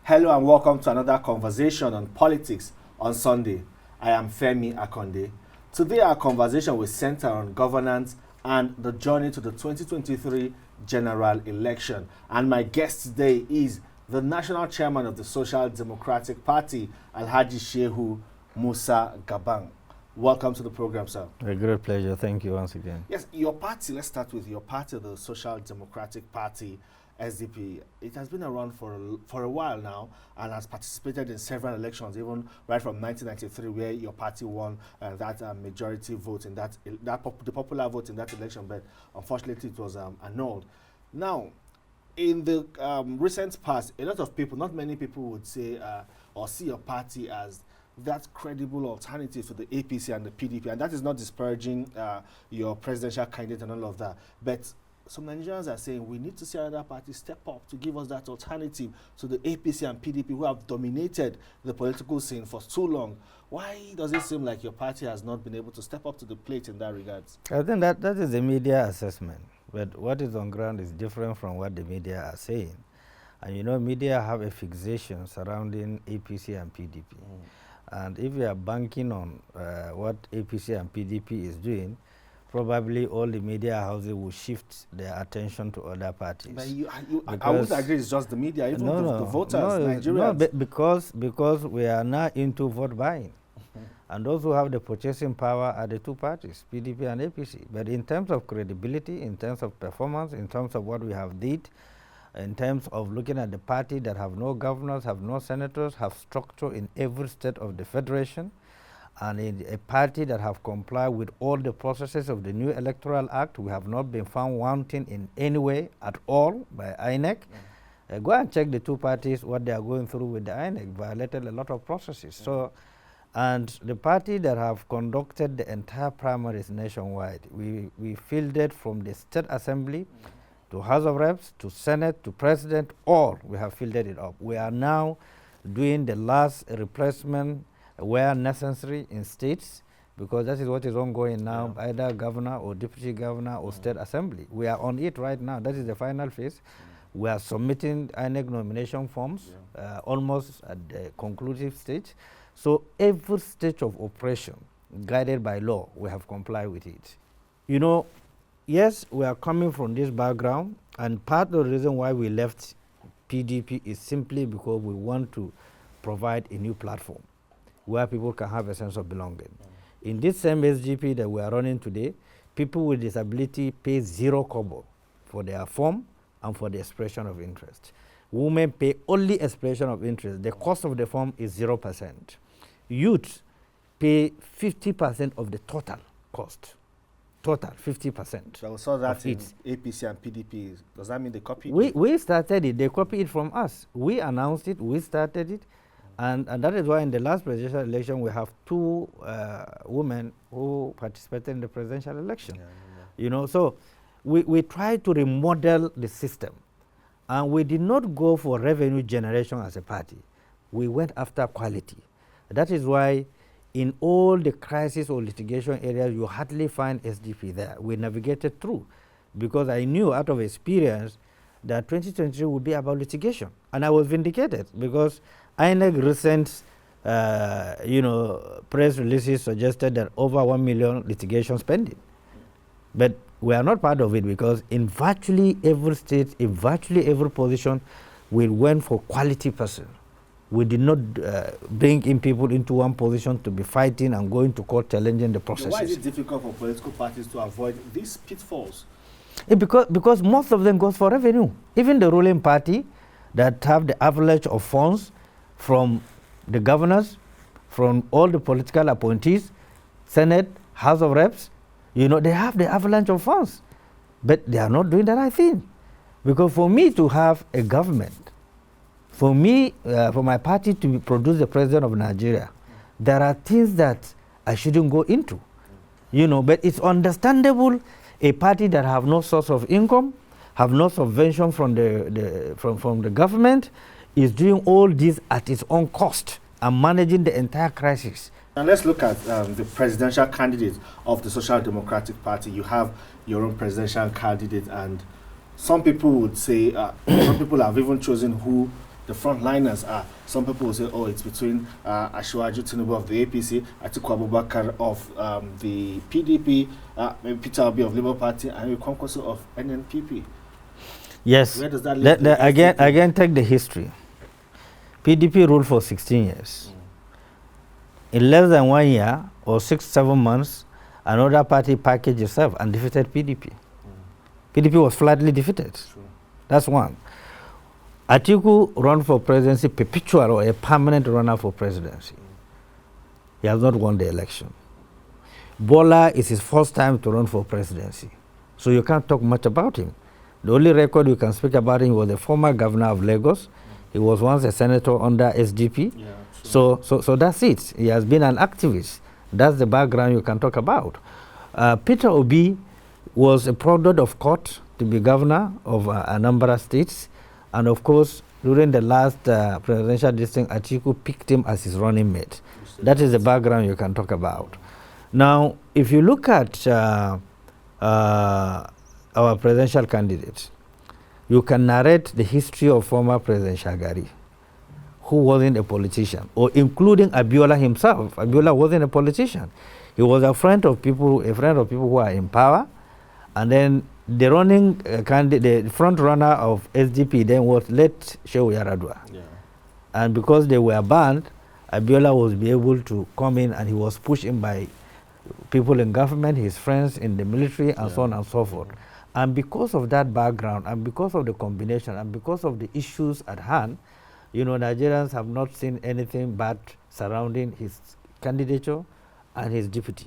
Hello and welcome to another conversation on politics on Sunday. I am Femi Akonde. Today our conversation will center on governance and the journey to the 2023 general election. And my guest today is the national chairman of the Social Democratic Party, Alhaji Shehu Gabam. Welcome to the program, sir. A great pleasure. Thank you once again. Yes, your party, let's start with your party, the Social Democratic Party, SDP. It has been around for a while now and has participated in several elections, even right from 1993, where your party won that majority vote in the popular vote in that election, but unfortunately it was annulled. Now, in the recent past, a lot of people, not many people would say or see your party as that credible alternative to the APC and the PDP, and that is not disparaging your presidential candidate and all of that, but some Nigerians are saying we need to see another party step up to give us that alternative to the APC and PDP who have dominated the political scene for so long. Why does it seem like your party has not been able to step up to the plate in that regard? I think that is the media assessment, but what is on ground is different from what the media are saying. And you know, media have a fixation surrounding APC and PDP. And if you are banking on what APC and PDP is doing, probably all the media houses will shift their attention to other parties. But I would agree it's just the media, even the voters, Nigerians. No, because we are now into vote buying. And those who have the purchasing power are the two parties, PDP and APC. But in terms of credibility, in terms of performance, in terms of what we have did, in terms of looking at the party that have no governors, have no senators, have structure in every state of the federation, and in a party that have complied with all the processes of the new Electoral Act, we have not been found wanting in any way at all by INEC. Go and check the two parties, what they are going through with the INEC, violated a lot of processes. So, and the party that have conducted the entire primaries nationwide, we fielded from the State Assembly to House of Reps, to Senate, to President, all we have fielded it up. We are now doing the last replacement where necessary in states, because that is what is ongoing now, either governor or deputy governor or state assembly. We are on it right now. That is the final phase. We are submitting INEC nomination forms, almost at the conclusive stage. So every stage of operation, guided by law, we have complied with it. You know, yes, we are coming from this background, and part of the reason why we left PDP is simply because we want to provide a new platform where people can have a sense of belonging. In this same SDP that we are running today, people with disability pay 0 kobo for their form and for the expression of interest. Women pay only expression of interest. The cost of the form is 0%. Youth pay 50% of the total cost. Total, 50%. So we saw that in APC and PDP. Does that mean they copied it? We started it. They copied it from us. We announced it. We started it. And that is why in the last presidential election, we have 2 women who participated in the presidential election. You know, so we tried to remodel the system. And we did not go for revenue generation as a party. We went after quality. That is why in all the crisis or litigation areas, you hardly find SDP there. We navigated through, because I knew out of experience that 2023 would be about litigation. And I was vindicated, because INEC recent press releases suggested that over 1 million litigation spending. But we are not part of it, because in virtually every state, in virtually every position, we went for quality person. We did not bring in people into one position to be fighting and going to court challenging the processes. Why is it difficult for political parties to avoid these pitfalls? Because most of them goes for revenue. Even the ruling party that have the avalanche of funds from the governors, from all the political appointees, Senate, House of Reps, you know, they have the avalanche of funds. But they are not doing the right thing. Because for me to have a government, for me, for my party to produce the president of Nigeria, there are things that I shouldn't go into. You know, but it's understandable a party that have no source of income, have no subvention from the government, is doing all this at its own cost and managing the entire crisis. And let's look at the presidential candidate of the Social Democratic Party. You have your own presidential candidate, and some people would say, some people have even chosen who the frontliners are. Some people will say, oh, it's between Asiwaju Tinubu of the APC, Atiku Abubakar of the PDP, maybe Peter Obi of Labour Party, and Kwankwaso of NNPP. Yes. Where does that leave again, take the history. PDP ruled for 16 years. In less than 1 year or 6-7 months, another party packaged itself and defeated PDP. PDP was flatly defeated. True. That's one. Atiku ran for presidency, perpetual or a permanent runner for presidency. He has not won the election. Bola is his first time to run for presidency. So you can't talk much about him. The only record you can speak about him was the former governor of Lagos. He was once a senator under SDP. Yeah, so that's it. He has been an activist. That's the background you can talk about. Peter Obi was a product of court to be governor of Anambra State. And of course, during the last presidential district, Atiku picked him as his running mate. That is the background you can talk about. Now, if you look at our presidential candidates, you can narrate the history of former President Shagari, who wasn't a politician, or including Abiola himself. Abiola wasn't a politician. He was a friend of people who are in power, and then the running candidate, the front runner of SDP then was late Shehu Yaradua. Yeah. And because they were banned, Abiola was able to come in, and he was pushed in by people in government, his friends in the military, and so on and so forth. And because of that background, and because of the combination, and because of the issues at hand, you know, Nigerians have not seen anything bad surrounding his candidature and his deputy.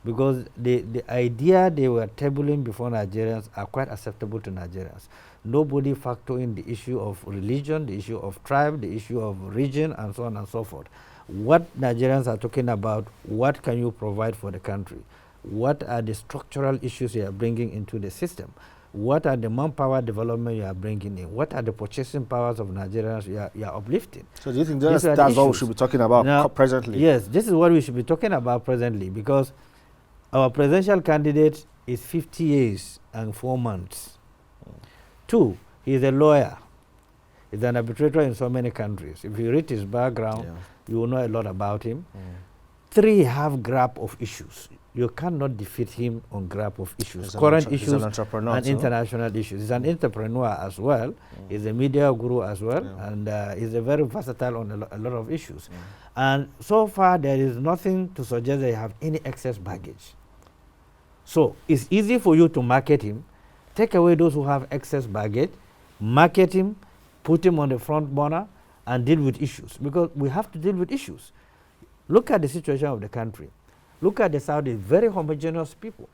Because the idea they were tabling before Nigerians are quite acceptable to Nigerians. Nobody factor in the issue of religion, the issue of tribe, the issue of region, and so on and so forth. What Nigerians are talking about, what can you provide for the country? What are the structural issues you are bringing into the system? What are the manpower development you are bringing in? What are the purchasing powers of Nigerians you are uplifting? So do you think that's what we should be talking about now, presently? Yes, this is what we should be talking about presently, because our presidential candidate is 50 years and 4 months. 2, he is a lawyer. He's an arbitrator in so many countries. If you read his background, you will know a lot about him. 3, he have grasp of issues. You cannot defeat him on grasp of issues, current issues and international issues. He's an entrepreneur as well. He's a media guru as well, and he's a very versatile on a lot of issues. And so far, there is nothing to suggest they have any excess baggage. So it's easy for you to market him, take away those who have excess baggage, market him, put him on the front burner, and deal with issues, because we have to deal with issues. Look at the situation of the country. Look at the Saudis, very homogeneous people.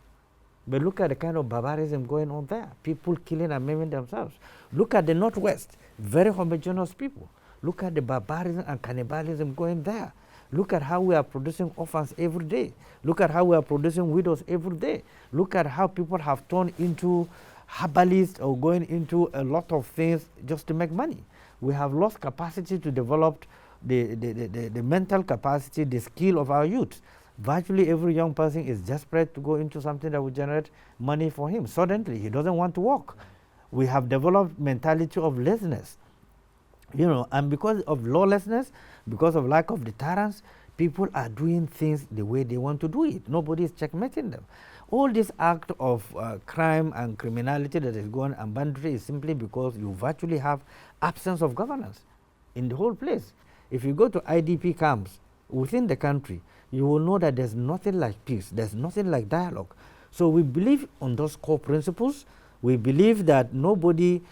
But look at the kind of barbarism going on there. People killing and maiming themselves. Look at the Northwest, very homogeneous people. Look at the barbarism and cannibalism going there. Look at how we are producing orphans every day. Look at how we are producing widows every day. Look at how people have turned into herbalists or going into a lot of things just to make money. We have lost capacity to develop the mental capacity, the skill of our youth. Virtually every young person is desperate to go into something that will generate money for him. Suddenly, he doesn't want to work. We have developed mentality of laziness. You know, and because of lawlessness, because of lack of deterrence, people are doing things the way they want to do it. Nobody is checkmating them. All this act of crime and criminality that is going on, banditry, is simply because you virtually have absence of governance in the whole place. If you go to IDP camps within the country, you will know that there's nothing like peace, there's nothing like dialogue. So we believe on those core principles. We believe that nobody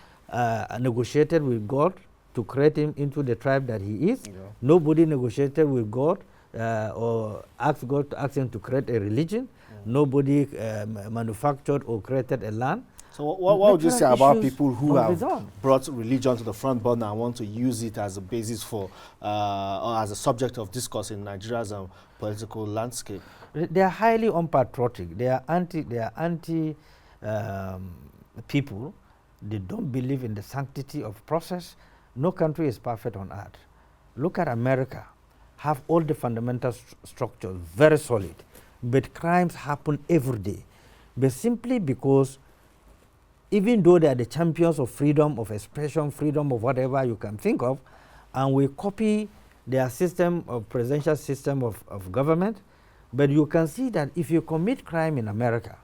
negotiated with God to create him into the tribe that he is. Nobody negotiated with God or asked God to ask him to create a religion. Nobody manufactured or created a land. So what would you say about people who have brought religion to the front burner and want to use it as a basis for or as a subject of discourse in Nigeria's political landscape? They are highly unpatriotic. They are anti people. They don't believe in the sanctity of process. No country is perfect on earth. Look at America. Have all the fundamental structures very solid, but crimes happen every day. But simply because even though they are the champions of freedom of expression, freedom of whatever you can think of, and we copy their system of presidential system of government. But you can see that if you commit crime in America,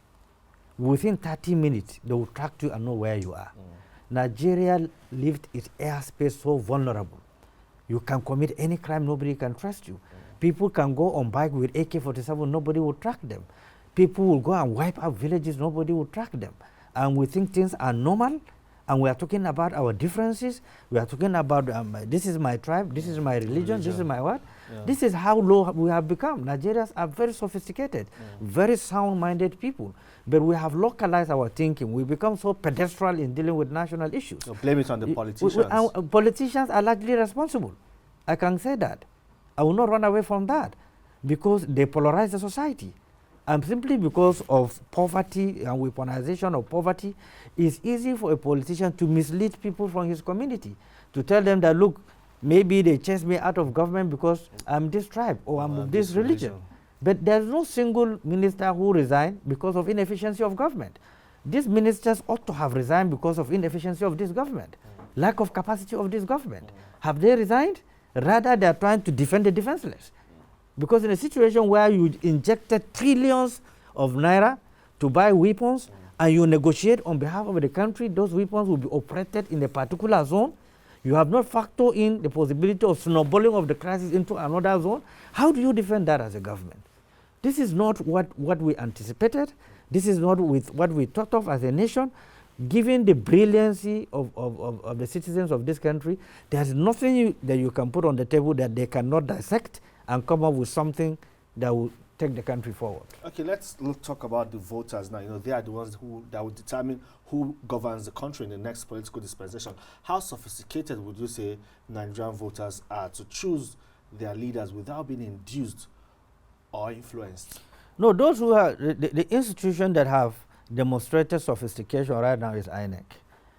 within 30 minutes, they will track you and know where you are. Nigeria left its airspace so vulnerable. You can commit any crime, nobody can trust you. People can go on bike with AK-47, nobody will track them. People will go and wipe out villages, nobody will track them. And we think things are normal, and we are talking about our differences. We are talking about this is my tribe, this is my religion, this is my what? Yeah. This is how low we have become. Nigerians are very sophisticated, very sound-minded people. But we have localized our thinking. We become so pedestrian in dealing with national issues. So blame it on the politicians. Politicians are largely responsible. I can say that. I will not run away from that because they polarize the society. And simply because of poverty and weaponization of poverty, it's easy for a politician to mislead people from his community, to tell them that, look, maybe they chase me out of government because I'm this tribe or I'm of this religion. But there's no single minister who resigned because of inefficiency of government. These ministers ought to have resigned because of inefficiency of this government, lack of capacity of this government. Have they resigned? Rather, they're trying to defend the defenseless. Because in a situation where you injected trillions of naira to buy weapons and you negotiate on behalf of the country, those weapons will be operated in a particular zone. You have not factored in the possibility of snowballing of the crisis into another zone. How do you defend that as a government? This is not what we anticipated. This is not with what we thought of as a nation. Given the brilliancy of the citizens of this country, there's nothing that you can put on the table that they cannot dissect and come up with something that will take the country forward. Okay, let's talk about the voters now. You know, they are the ones that will determine who governs the country in the next political dispensation. How sophisticated would you say Nigerian voters are to choose their leaders without being induced or influenced? No, those who are the institution that have demonstrated sophistication right now is INEC.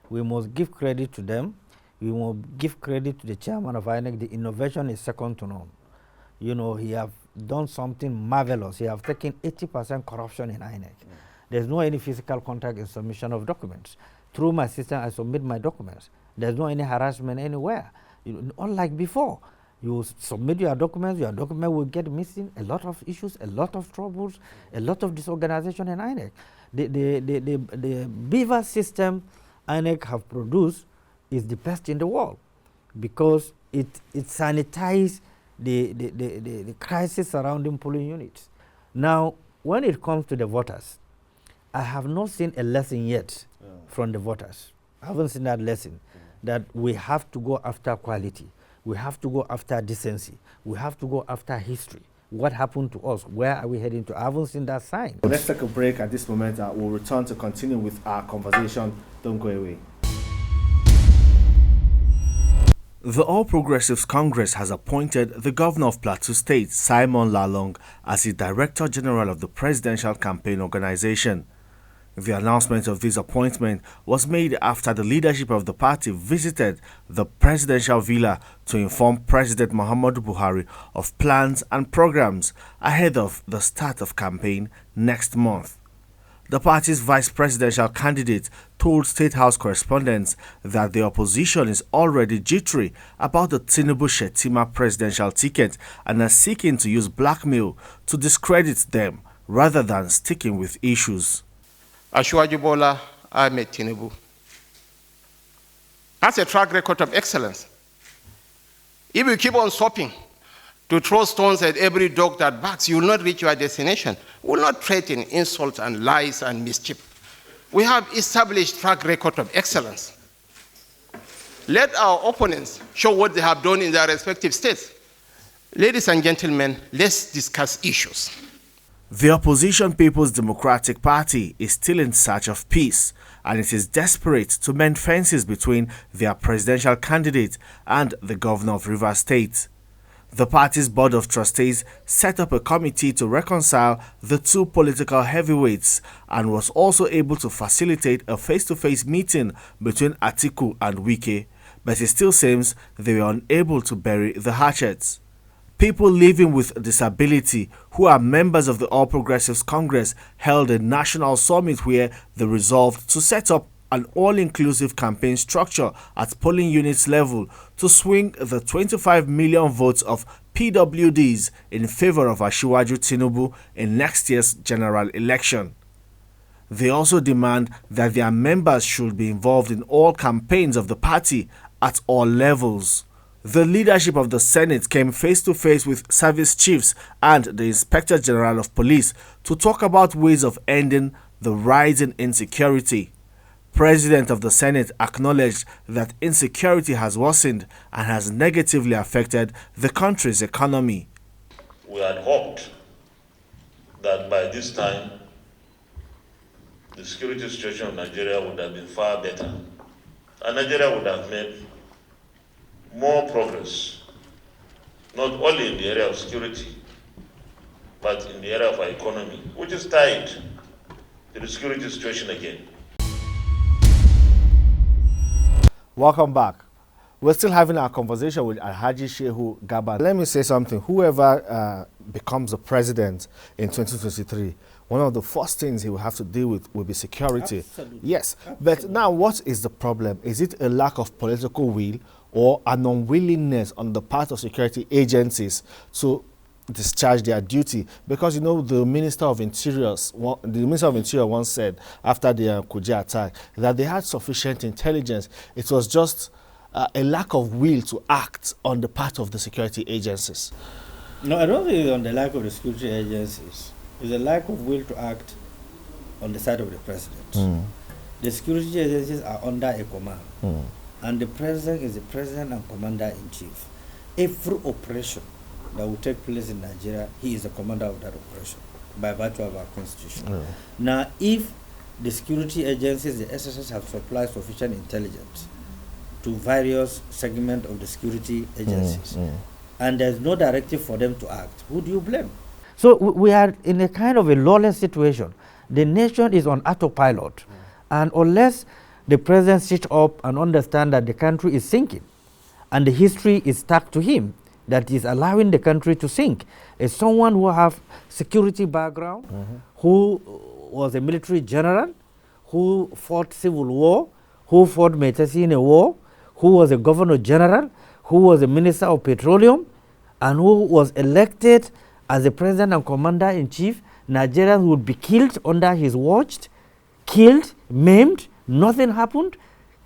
We must give credit to them. We must give credit to the chairman of INEC. The innovation is second to none. You know, he have done something marvelous. He have taken 80% corruption in INEC. There's no any physical contact in submission of documents. Through my system, I submit my documents. There's no any harassment anywhere. Unlike before, you submit your document will get missing, a lot of issues, a lot of troubles, a lot of disorganization in INEC. The beaver system INEC have produced is the best in the world because it sanitizes the crisis surrounding polling units. Now, when it comes to the voters, I have not seen a lesson yet from the voters. I haven't seen that lesson that we have to go after quality. We have to go after decency. We have to go after history. What happened to us? Where are we heading to? I haven't seen that sign. Let's take a break at this moment. We'll return to continue with our conversation. Don't go away. The All Progressives Congress has appointed the Governor of Plateau State, Simon Lalong, as the Director General of the Presidential Campaign Organization. The announcement of this appointment was made after the leadership of the party visited the presidential villa to inform President Muhammadu Buhari of plans and programs ahead of the start of campaign next month. The party's vice presidential candidate told State House correspondents that the opposition is already jittery about the Tinubu-Shettima presidential ticket and are seeking to use blackmail to discredit them rather than sticking with issues. Asiwaju Bola Ahmed Tinubu has a track record of excellence. If you keep on swapping to throw stones at every dog that barks, you will not reach your destination. We will not threaten insult and lies and mischief. We have established track record of excellence. Let our opponents show what they have done in their respective states. Ladies and gentlemen, let's discuss issues. The opposition People's Democratic Party is still in search of peace, and it is desperate to mend fences between their presidential candidate and the governor of Rivers State. The party's board of trustees set up a committee to reconcile the two political heavyweights and was also able to facilitate a face-to-face meeting between Atiku and Wike, but it still seems they were unable to bury the hatchets. People living with disability who are members of the All Progressives Congress held a national summit where they resolved to set up an all-inclusive campaign structure at polling units level to swing the 25 million votes of PWDs in favor of Asiwaju Tinubu in next year's general election. They also demand that their members should be involved in all campaigns of the party at all levels. The leadership of the Senate came face-to-face with service chiefs and the Inspector General of Police to talk about ways of ending the rising insecurity. President of the Senate acknowledged that insecurity has worsened and has negatively affected the country's economy. We had hoped that by this time, the security situation of Nigeria would have been far better, and Nigeria would have made more progress, not only in the area of security, but in the area of our economy, which is tied to the security situation again. Welcome back. We're still having our conversation with Alhaji Shehu Gabam. Let me say something. Whoever becomes the president in 2023, one of the first things he will have to deal with will be security. Absolutely. Yes. Absolutely. But now, what is the problem? Is it a lack of political will or an unwillingness on the part of security agencies to discharge their duty? Because, you know, the Minister of Interior once said after the Kuje attack that they had sufficient intelligence. It was just a lack of will to act on the part of the security agencies. No, I don't think it's on the lack of the security agencies. It's a lack of will to act on the side of the president. The security agencies are under a command. And the president is the president and commander-in-chief. Every operation that will take place in Nigeria, he is the commander of that operation by virtue of our constitution. Now, if the security agencies, the SSS, have supplied sufficient intelligence to various segments of the security agencies, and there's no directive for them to act, who do you blame? So we are in a kind of a lawless situation. The nation is on autopilot, and unless the president sits up and understand that the country is sinking, and the history is stuck to him, that is allowing the country to sink. As someone who have security background, who was a military general, who fought civil war, who fought Metasine war, who was a governor general, who was a minister of petroleum, and who was elected as the president and commander-in-chief, Nigerians would be killed under his watch, killed, maimed, nothing happened.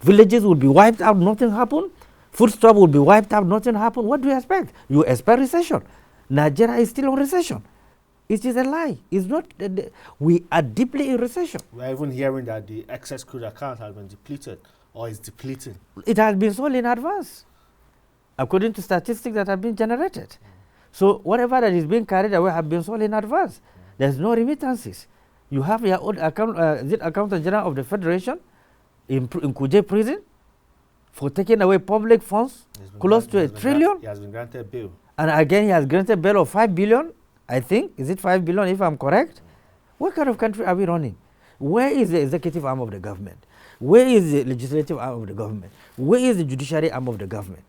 Villages would be wiped out, nothing happened. Foodstuff would be wiped out, nothing happened. What do you expect? You expect recession. Nigeria is still on recession. It is a lie. It's not. We are deeply in recession. We're even hearing that the excess crude account has been depleted or is depleting. It has been sold in advance, according to statistics that have been generated. So whatever that is being carried away have been sold in advance. There's no remittances. You have your own account, Accountant General of the Federation in Kuje prison for taking away public funds close to $1 trillion. He has been granted bail. And again, he has granted bail of 5 billion, I think. Is it 5 billion if I'm correct? What kind of country are we running? Where is the executive arm of the government? Where is the legislative arm of the government? Where is the judiciary arm of the government?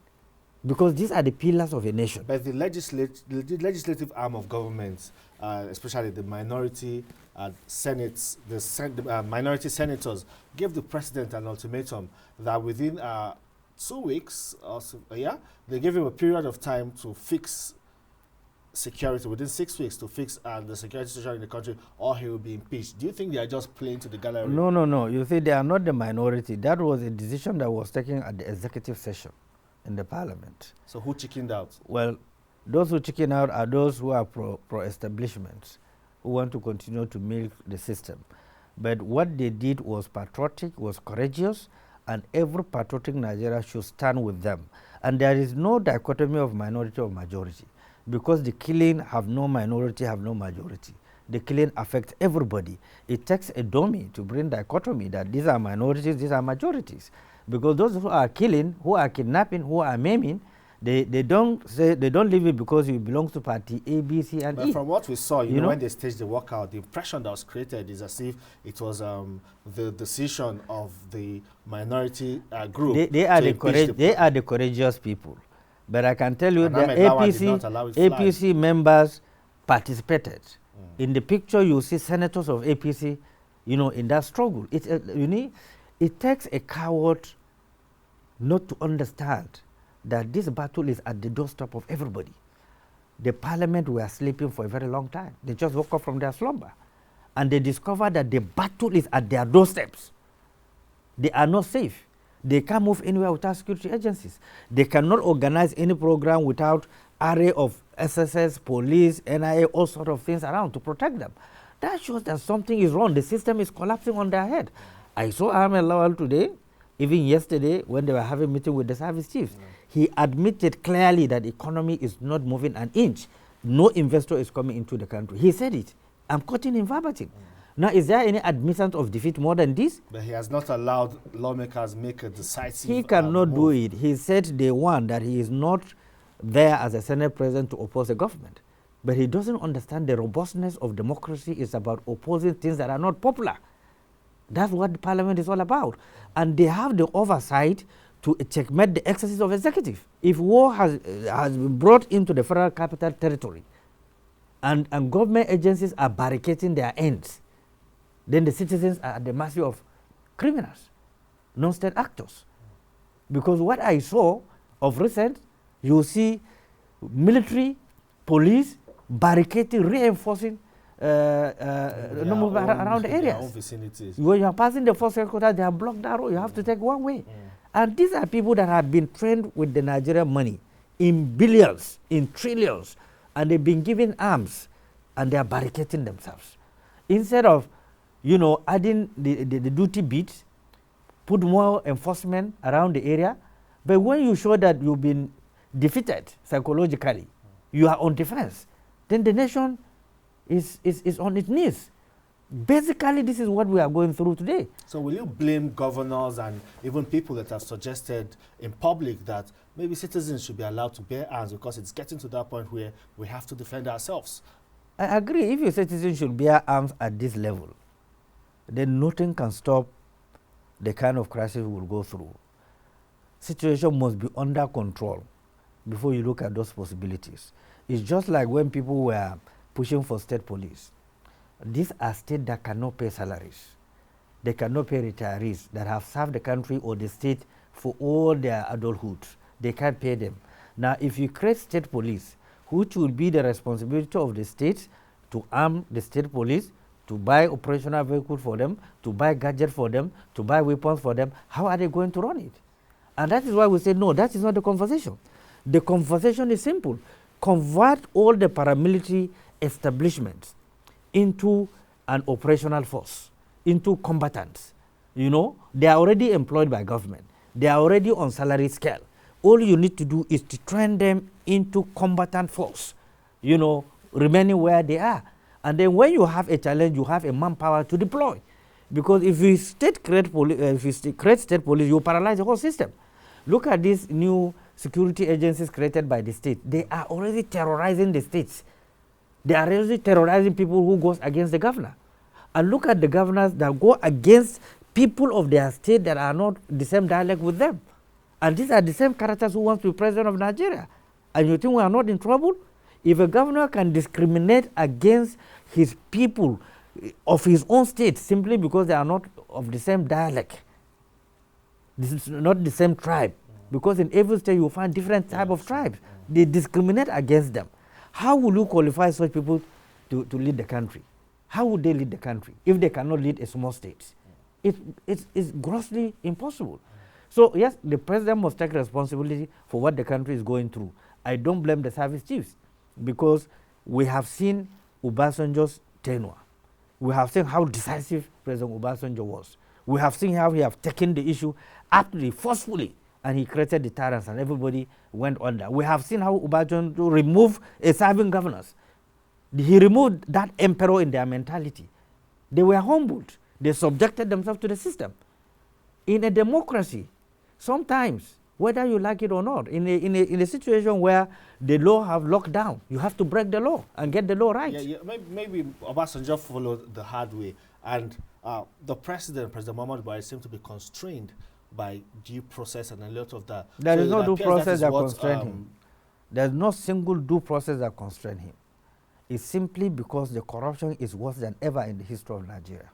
Because these are the pillars of a nation. But the legislative arm of government, especially the minority senates, the minority senators, gave the president an ultimatum that within 2 weeks, or so, they gave him a period of time to fix security, within 6 weeks to fix the security situation in the country, or he will be impeached. Do you think they are just playing to the gallery? No, no, no. You see, they are not the minority. That was a decision that was taken at the executive session in the parliament. So who chickened out? Well, those who chicken out are those who are pro-establishment, who want to continue to milk the system. But what they did was patriotic, was courageous, and every patriotic Nigeria should stand with them. And there is no dichotomy of minority or majority, because the killing have no minority, have no majority. The killing affects everybody. It takes a dummy to bring dichotomy that these are minorities, these are majorities. Because those who are killing, who are kidnapping, who are maiming, they don't leave it because you belong to party A, B, C, and E. But from what we saw, you know, when they staged the walkout, the impression that was created is as if it was the decision of the minority group. They are the courageous people. But I can tell you that APC members participated. In the picture, you see senators of APC, in that struggle. It takes a coward not to understand that this battle is at the doorstep of everybody. The parliament were sleeping for a very long time. They just woke up from their slumber. And they discovered that the battle is at their doorsteps. They are not safe. They can't move anywhere without security agencies. They cannot organize any program without array of SSS, police, NIA, all sorts of things around to protect them. That shows that something is wrong. The system is collapsing on their head. I saw Ahmed Lawal today, even yesterday when they were having a meeting with the service chiefs. He admitted clearly that the economy is not moving an inch. No investor is coming into the country. He said it. I'm quoting him verbatim. Now, is there any admittance of defeat more than this? But he has not allowed lawmakers make a decisive He cannot move. do it. He said day one that he is not there as a Senate president to oppose the government. But he doesn't understand the robustness of democracy is about opposing things that are not popular. That's what the parliament is all about. And they have the oversight to checkmate the excesses of executive. If war has been brought into the federal capital territory and government agencies are barricading their ends, then the citizens are at the mercy of criminals, non-state actors. Because what I saw of recent, you see military, police, barricading, reinforcing around the areas. When you are passing the force headquarters, they have blocked that road. You have to take one way. And these are people that have been trained with the Nigerian money in billions, in trillions, and they've been given arms, and they are barricading themselves. Instead of, adding the duty beats, put more enforcement around the area. But when you show that you've been defeated psychologically, you are on defense, then the nation is on its knees. Basically, this is what we are going through today. So will you blame governors and even people that have suggested in public that maybe citizens should be allowed to bear arms because it's getting to that point where we have to defend ourselves? I agree. If your citizens should bear arms at this level, then nothing can stop the kind of crisis we will go through. Situation must be under control before you look at those possibilities. It's just like when people were pushing for state police. These are states that cannot pay salaries. They cannot pay retirees that have served the country or the state for all their adulthood. They can't pay them. Now, if you create state police, which will be the responsibility of the states to arm the state police, to buy operational vehicles for them, to buy gadgets for them, to buy weapons for them, how are they going to run it? And that is why we say, no, that is not the conversation. The conversation is simple. Convert all the paramilitary establishments into an operational force, into combatants. They are already employed by government. They are already on salary scale. All you need to do is to train them into combatant force, remaining where they are. And then when you have a challenge, you have a manpower to deploy. Because if you create state police, you paralyze the whole system. Look at these new security agencies created by the state. They are already terrorizing the states. They are already terrorizing people who goes against the governor. And look at the governors that go against people of their state that are not the same dialect with them. And these are the same characters who want to be president of Nigeria. And you think we are not in trouble? If a governor can discriminate against his people of his own state simply because they are not of the same dialect, this is not the same tribe, because in every state you find different type of tribes. They discriminate against them. How will you qualify such people to lead the country? How would they lead the country if they cannot lead a small state? It's grossly impossible. So yes, the president must take responsibility for what the country is going through. I don't blame the service chiefs, because we have seen Obasanjo's tenure. We have seen how decisive President Obasanjo was. We have seen how he have taken the issue aptly, forcefully, and he created deterrence and everybody went under. We have seen how Obasanjo removed a serving governors. He removed that emperor in their mentality. They were humbled. They subjected themselves to the system. In a democracy, sometimes, whether you like it or not, in a situation where the law have locked down, you have to break the law and get the law right. Maybe Obasanjo followed the hard way, and the President Muhammadu Buhari, seemed to be constrained by due process and a lot of that. There is no due process that constrains him. There is no single due process that constrains him. It's simply because the corruption is worse than ever in the history of Nigeria.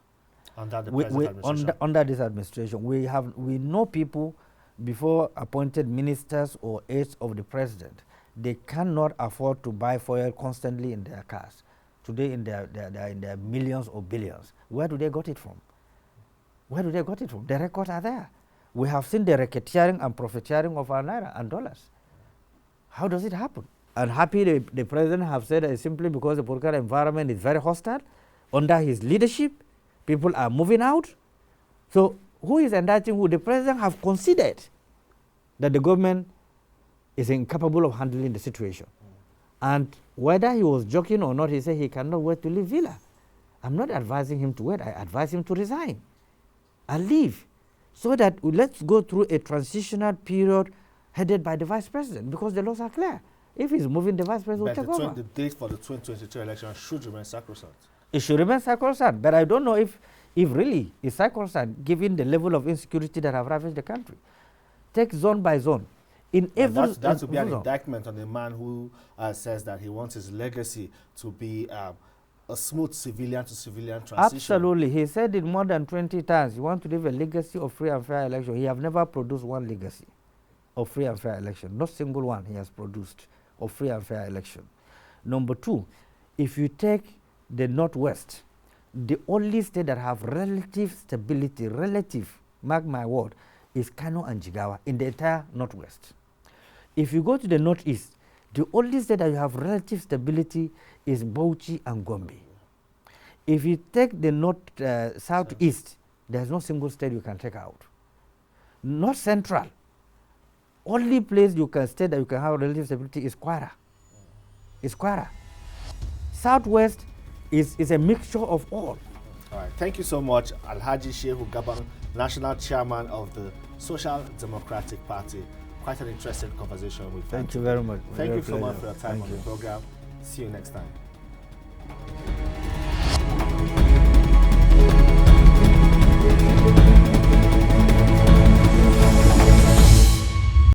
Under the present administration. Under this administration, we know people before appointed ministers or aides of the president. They cannot afford to buy fuel constantly in their cars. Today, in their millions or billions. Where do they got it from? Where do they got it from? The records are there. We have seen the racketeering and profiteering of our naira and dollars. How does it happen? And happy the president have said that simply because the political environment is very hostile. Under his leadership, people are moving out. So who is indicting who? The president have considered that the government is incapable of handling the situation. And whether he was joking or not, he said he cannot wait to leave Villa. I'm not advising him to wait. I advise him to resign and leave, so that let's go through a transitional period headed by the vice president, because the laws are clear. If he's moving, the vice president will take over. The date for the 2023 election should remain sacrosanct. It should remain sacrosanct, but I don't know if really it's sacrosanct, given the level of insecurity that have ravaged the country. Take zone by zone. In every that would be an indictment on a man who says that he wants his legacy to be a smooth civilian-to-civilian transition. Absolutely. He said it more than 20 times. He wants to leave a legacy of free and fair election. He have never produced one legacy of free and fair election. Not single one he has produced of free and fair election. Number two, if you take the Northwest, the only state that have relative stability, mark my word, is Kano and Jigawa in the entire Northwest. If you go to the Northeast, the only state that you have relative stability is Bauchi and Gombe. If you take the Southeast, there's no single state you can take out. North Central, only place you can state that you can have relative stability is Kwara. Southwest is a mixture of all. All right, thank you so much, Alhaji Shehu Gabam, National Chairman of the Social Democratic Party. Quite an interesting conversation with you. Thank you very much. Thank you so much for your time on the program. See you next time.